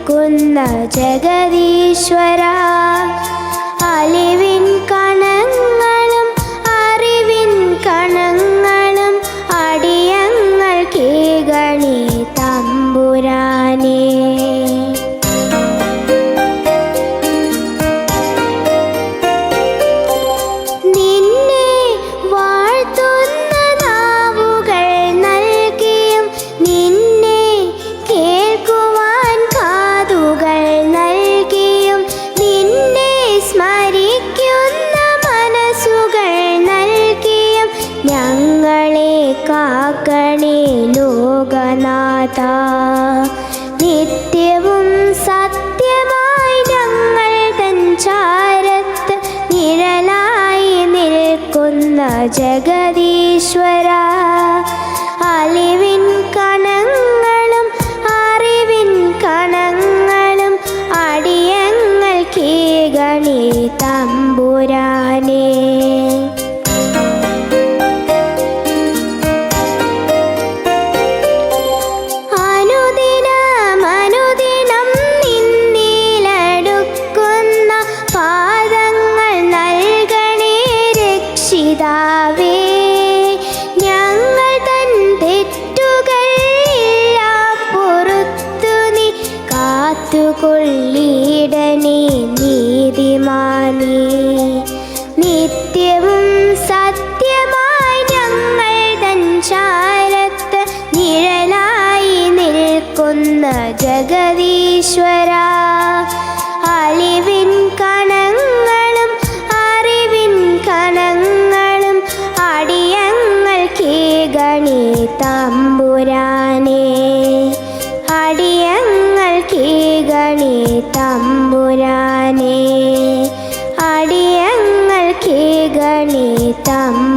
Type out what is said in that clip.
നിൽക്കുന്ന ജഗദീശ്വര, അലിവിൻ കണങ്ങളും അറിവിൻ കണങ്ങളും അടിയങ്ങൾ കേകണി തമ്പുരാനേ. കാക്കണേ ലോകനാഥ, നിത്യവും സത്യമായി ഞങ്ങൾ തൻ ചാരത്ത് നിഴലായി നിൽക്കുന്ന ജഗദീശ്വര, അലിവിൻ കണങ്ങളും അറിവിൻ കണങ്ങളും അടിയങ്ങൾ കേകണി തമ്പുരാനേ. ഞങ്ങൾ തൻ തെറ്റുകൾ എല്ലാം പൊറുത്തു നീ കാത്തുകൊള്ളിടണേ നീതിമാനേ. നിത്യവും സത്യമായി ഞങ്ങൾ തൻ ചാരത്ത് നിഴലായി നിൽക്കുന്ന ജഗദീശ്വര, അലിവിൻ കണങ്ങളും അറിവിൻ കണങ്ങളും അടിയങ്ങൾ കേകണി തമ്പുരാനേ. അടിയങ്ങൾ കേകണി തമ്പുരാനേ. അടിയങ്ങൾ കേകണി തമ്പുരാനേ.